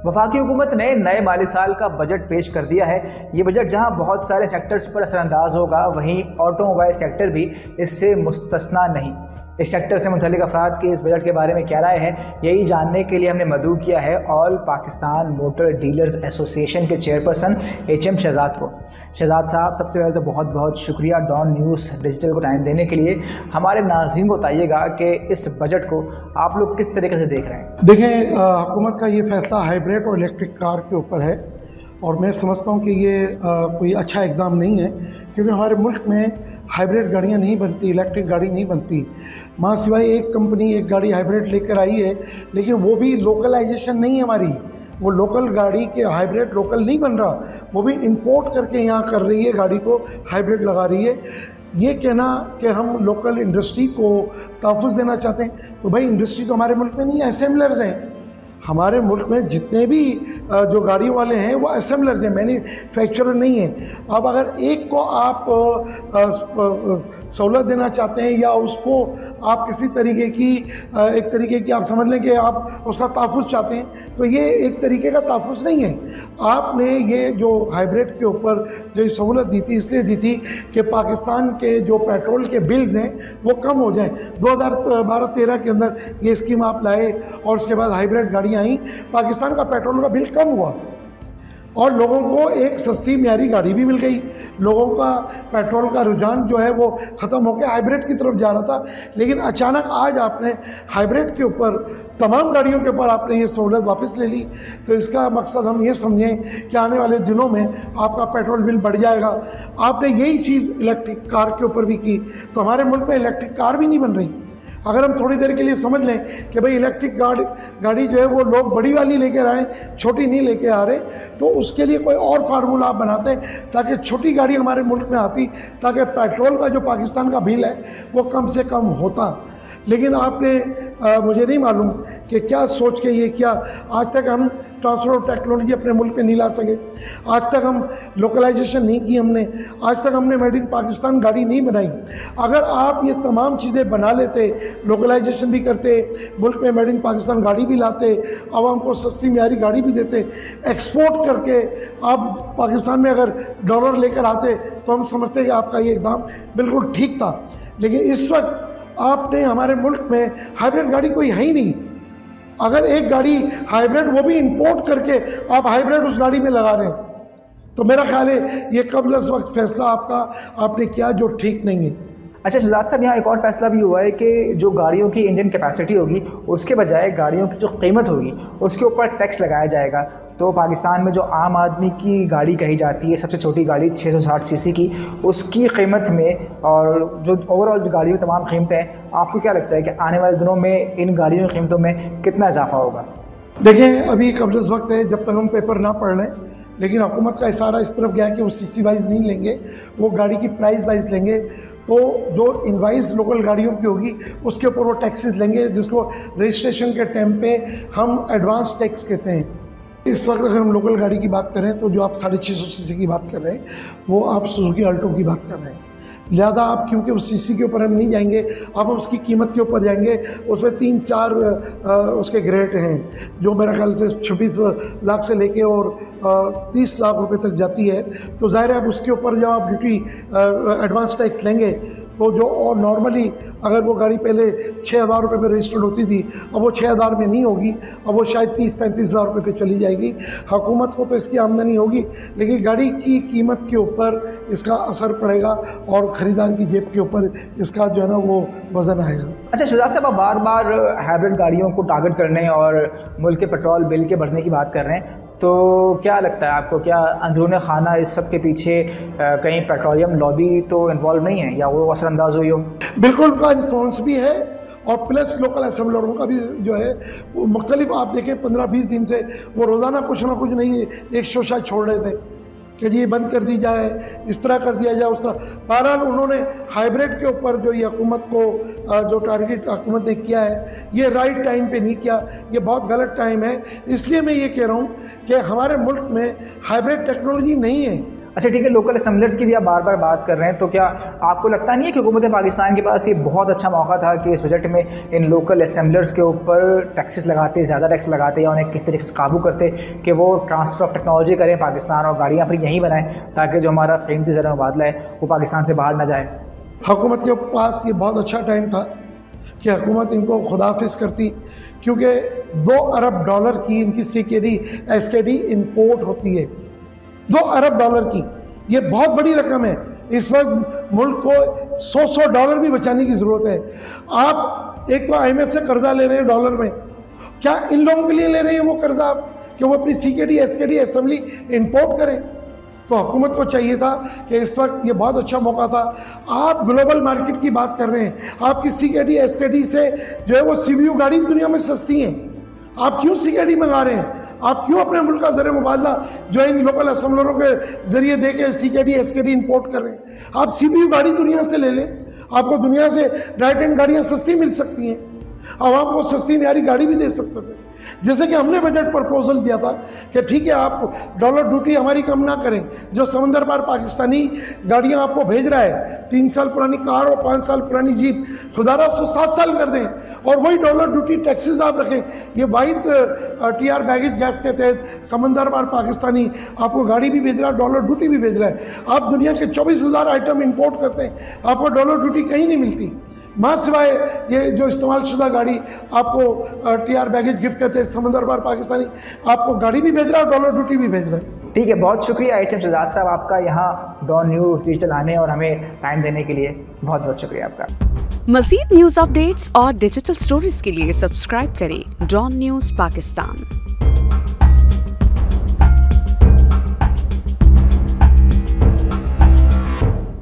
वफाकी हुकूमत ने नए माली साल का बजट पेश कर दिया है। ये बजट जहां बहुत सारे सेक्टर्स पर असरअंदाज होगा, वहीं ऑटोमोबाइल सेक्टर भी इससे मुस्तस्ना नहीं। इस सेक्टर से मुतल्लिक अफराद की इस बजट के बारे में क्या राय है, यही जानने के लिए हमने मदऊ किया है all Pakistan motor dealers association के चेयरपर्सन HM शहजाद को। शहजाद साहब, सबसे पहले तो बहुत बहुत शुक्रिया डॉन न्यूज़ डिजिटल को टाइम देने के लिए। हमारे नाज़रीन को बताइएगा कि इस बजट को आप लोग किस तरीके से देख रहे हैं। देखें, हुकूमत का ये फैसला हाइब्रिड और इलेक्ट्रिक कार के ऊपर है और मैं समझता हूँ कि ये कोई अच्छा इक़दाम नहीं है, क्योंकि हमारे मुल्क में हाइब्रिड गाड़ियाँ नहीं बनती, इलेक्ट्रिक गाड़ी नहीं बनती। माँ सिवाय एक कंपनी एक गाड़ी हाइब्रिड लेकर आई है, लेकिन वो भी लोकलाइजेशन नहीं है हमारी। वो लोकल गाड़ी के हाइब्रिड लोकल नहीं बन रहा, वो भी इंपोर्ट करके यहाँ कर रही है, गाड़ी को हाइब्रिड लगा रही है। ये कहना कि हम लोकल इंडस्ट्री को तहफ़्फ़ुज़ देना चाहते हैं, तो भाई इंडस्ट्री तो हमारे मुल्क में नहीं है, असेंबलर्स हैं। हमारे मुल्क में जितने भी जो गाड़ी वाले हैं वो असेंबलर्स हैं, मैन्युफैक्चरर नहीं हैं। अब अगर एक को आप सहूलत देना चाहते हैं या उसको आप किसी तरीके की एक तरीके की आप समझ लें कि आप उसका तहफ़्फ़ुज़ चाहते हैं, तो ये एक तरीके का तहफ़्फ़ुज़ नहीं है। आपने ये जो हाइब्रिड के ऊपर जो सहूलत दी थी, इसलिए दी थी कि पाकिस्तान के जो पेट्रोल के बिल्स हैं वो कम हो जाएँ। 2012-13 के अंदर ये स्कीम आप लाए और उसके बाद हाइब्रिड गाड़ी आई, पाकिस्तान का पेट्रोल का बिल कम हुआ और लोगों को एक सस्ती म्यारी गाड़ी भी मिल गई। लोगों का पेट्रोल का रुझान जो है वो ख़त्म होकर हाइब्रिड की तरफ जा रहा था, लेकिन अचानक आज आपने हाइब्रिड के ऊपर तमाम गाड़ियों के ऊपर आपने ये सहूलत वापस ले ली। तो इसका मकसद हम ये समझें कि आने वाले दिनों में आपका पेट्रोल बिल बढ़ जाएगा। आपने यही चीज़ इलेक्ट्रिक कार के ऊपर भी की, तो हमारे मुल्क में इलेक्ट्रिक कार भी नहीं बन रही। अगर हम थोड़ी देर के लिए समझ लें कि भाई इलेक्ट्रिक गाड़ी जो है वो लोग बड़ी वाली लेकर आए, छोटी नहीं लेके आ रहे, तो उसके लिए कोई और फार्मूला आप बनाते हैं ताकि छोटी गाड़ी हमारे मुल्क में आती, ताकि पेट्रोल का जो पाकिस्तान का बिल है वो कम से कम होता। लेकिन आपने मुझे नहीं मालूम कि क्या सोच के ये क्या आज तक हम ट्रांसफ़र ऑफ टेक्नोलॉजी अपने मुल्क में नहीं ला सके, आज तक हम लोकलाइजेशन नहीं की हमने, आज तक हमने मेड इन पाकिस्तान गाड़ी नहीं बनाई। अगर आप ये तमाम चीज़ें बना लेते, लोकलाइजेशन भी करते, मुल्क में मेड इन पाकिस्तान गाड़ी भी लाते, आवाम को सस्ती म्यारी गाड़ी भी देते, एक्सपोर्ट करके आप पाकिस्तान में अगर डॉलर लेकर आते, तो हम समझते कि आपका ये इक़दाम बिल्कुल ठीक था। लेकिन इस वक्त आपने हमारे मुल्क में हाइब्रिड गाड़ी कोई है ही नहीं। अगर एक गाड़ी हाइब्रिड, वो भी इंपोर्ट करके आप हाइब्रिड उस गाड़ी में लगा रहे हैं, तो मेरा ख्याल है ये कबल इस वक्त फैसला आपने किया जो ठीक नहीं है। अच्छा शहजाद साहब, यहाँ एक और फैसला भी हुआ है कि जो गाड़ियों की इंजन कैपेसिटी होगी उसके बजाय गाड़ियों की जो कीमत होगी उसके ऊपर टैक्स लगाया जाएगा। तो पाकिस्तान में जो आम आदमी की गाड़ी कही जाती है, सबसे छोटी गाड़ी 660 सीसी की, उसकी कीमत में और जो ओवरऑल जो गाड़ियों की तमाम कीमतें हैं, आपको क्या लगता है कि आने वाले दिनों में इन गाड़ियों की कीमतों में कितना इजाफा होगा? देखें, अभी कबल इस वक्त है जब तक हम पेपर ना पढ़ लें, लेकिन हुकूमत का इशारा इस तरफ गया कि वो सीसी वाइज नहीं लेंगे, वो गाड़ी की प्राइस वाइज लेंगे। तो जो इनवाइस लोकल गाड़ियों की होगी उसके ऊपर वो टैक्सेस लेंगे, जिसको रजिस्ट्रेशन के टाइम पे हम एडवांस टैक्स कहते हैं। इस वक्त अगर हम लोकल गाड़ी की बात करें तो जो आप 650 सीसी की बात कर रहे हैं वो आप सुजुकी अल्टो की बात कर रहे हैं। लिहाजा आप क्योंकि उस सीसी के ऊपर हम नहीं जाएंगे, आप उसकी कीमत के ऊपर जाएंगे। उसमें 3-4 उसके ग्रेड हैं, जो मेरा ख्याल से 26 लाख से लेके और 30 लाख रुपए तक जाती है। तो ज़ाहिर है अब उसके ऊपर जब आप ड्यूटी एडवांस टैक्स लेंगे, तो जो और नॉर्मली अगर वो गाड़ी पहले 6,000 रुपये पर रजिस्टर्ड होती थी, अब वो 6,000 में नहीं होगी, अब वो शायद 30-35 हज़ार रुपये पर चली जाएगी। हुकूमत को तो इसकी आमदनी होगी, लेकिन गाड़ी की कीमत के ऊपर इसका असर पड़ेगा और ख़रीदार की जेब के ऊपर इसका जो है ना वो वज़न आएगा। अच्छा शहजाद साहब, आप बार बार हाइब्रिड गाड़ियों को टारगेट करने और मुल्क के पेट्रोल बिल के बढ़ने की बात कर रहे हैं, तो क्या लगता है आपको, क्या अंदरूनी खाना इस सब के पीछे कहीं पेट्रोलियम लॉबी तो इन्वॉल्व नहीं है या वो असरअंदाज हुई हो? बिल्कुल, उनका इन्फ्लुएंस भी है और प्लस लोकल असेंबलरों का भी जो है वो मुख्तलिफ। आप देखें 15-20 दिन से वो रोज़ाना कुछ ना कुछ नहीं एक शोशा छोड़ रहे थे कि जी बंद कर दी जाए, इस तरह कर दिया जाए, उस तरह। बहरहाल उन्होंने हाइब्रिड के ऊपर जो ये हुकूमत को जो टारगेट हुकूमत ने किया है, ये राइट टाइम पे नहीं किया, ये बहुत गलत टाइम है। इसलिए मैं ये कह रहा हूँ कि हमारे मुल्क में हाइब्रिड टेक्नोलॉजी नहीं है। अच्छा ठीक है, लोकल असेंबलर्स की भी आप बार बार बात कर रहे हैं, तो क्या आपको लगता नहीं है कि हुकूमत पाकिस्तान के पास ये बहुत अच्छा मौका था कि इस बजट में इन लोकल असेंबलर्स के ऊपर टैक्सेस लगाते, ज़्यादा टैक्स लगाते या उन्हें किस तरीके से काबू करते कि वो ट्रांसफ़र ऑफ टेक्नोलॉजी करें पाकिस्तान और गाड़ियाँ फिर यहीं बनाएं ताकि जो हमारा कीमती ज़र मुबादला है वो पाकिस्तान से बाहर ना जाए? हुकूमत के पास ये बहुत अच्छा टाइम था कि हुकूमत इनको खुदाफिज करती, क्योंकि $2 अरब की इनकी CKD SKD इंपोर्ट होती है। $2 अरब की, ये बहुत बड़ी रकम है। इस वक्त मुल्क को $100 भी बचाने की ज़रूरत है। आप एक तो IMF से कर्जा ले रहे हैं डॉलर में, क्या इन लोगों के लिए ले रहे हैं वो कर्जा आप कि वो अपनी CKD SKD असेंबली इंपोर्ट करें? तो हुकूमत को चाहिए था कि इस वक्त ये बहुत अच्छा मौका था। आप ग्लोबल मार्केट की बात कर रहे हैं, आपकी CKD SKD से जो है वो CVU गाड़ी दुनिया में सस्ती हैं। आप क्यों CKD मंगा रहे हैं? आप क्यों अपने मुल्क का ज़र मुबादला जो इन लोकल असेंबलरों के ज़रिए दे के CKD SKD इंपोर्ट कर रहे हैं? आप CVU गाड़ी दुनिया से ले लें, आपको दुनिया से राइट हैंड गाड़ियाँ सस्ती मिल सकती हैं, आवाम को सस्ती म्यारी गाड़ी भी दे सकते थे। जैसे कि हमने बजट प्रपोजल दिया था कि ठीक है, आप डॉलर ड्यूटी हमारी कम ना करें, जो समंदर पार पाकिस्तानी गाड़ियां आपको भेज रहा है, 3 साल पुरानी कार और 5 साल पुरानी जीप, खुदारा उसको 7 साल कर दें और वही डॉलर ड्यूटी टैक्सेस आप रखें। ये वाहिद TR बैगेज गैप के तहत समंदर पार पाकिस्तानी आपको गाड़ी भी भेज रहा है, डॉलर ड्यूटी भी भेज रहा है। आप दुनिया के 24,000 आइटम इम्पोर्ट करते हैं, आपको डॉलर ड्यूटी कहीं नहीं मिलती, माँ सिवाय ये जो इस्तेमाल शुदा गाड़ी आपको TR बैगेज गिफ्ट कहते हैं, समंदर पार पाकिस्तानी आपको गाड़ी भी भेज रहा है, डॉलर ड्यूटी भी भेज रहा है। ठीक है, बहुत शुक्रिया HM शहजाद साहब आपका यहाँ डॉन न्यूज़ डिजिटल आने और हमें टाइम देने के लिए बहुत बहुत शुक्रिया आपका। मज़ीद न्यूज़ अपडेट्स और डिजिटल स्टोरीज के लिए सब्सक्राइब करें डॉन न्यूज़ पाकिस्तान।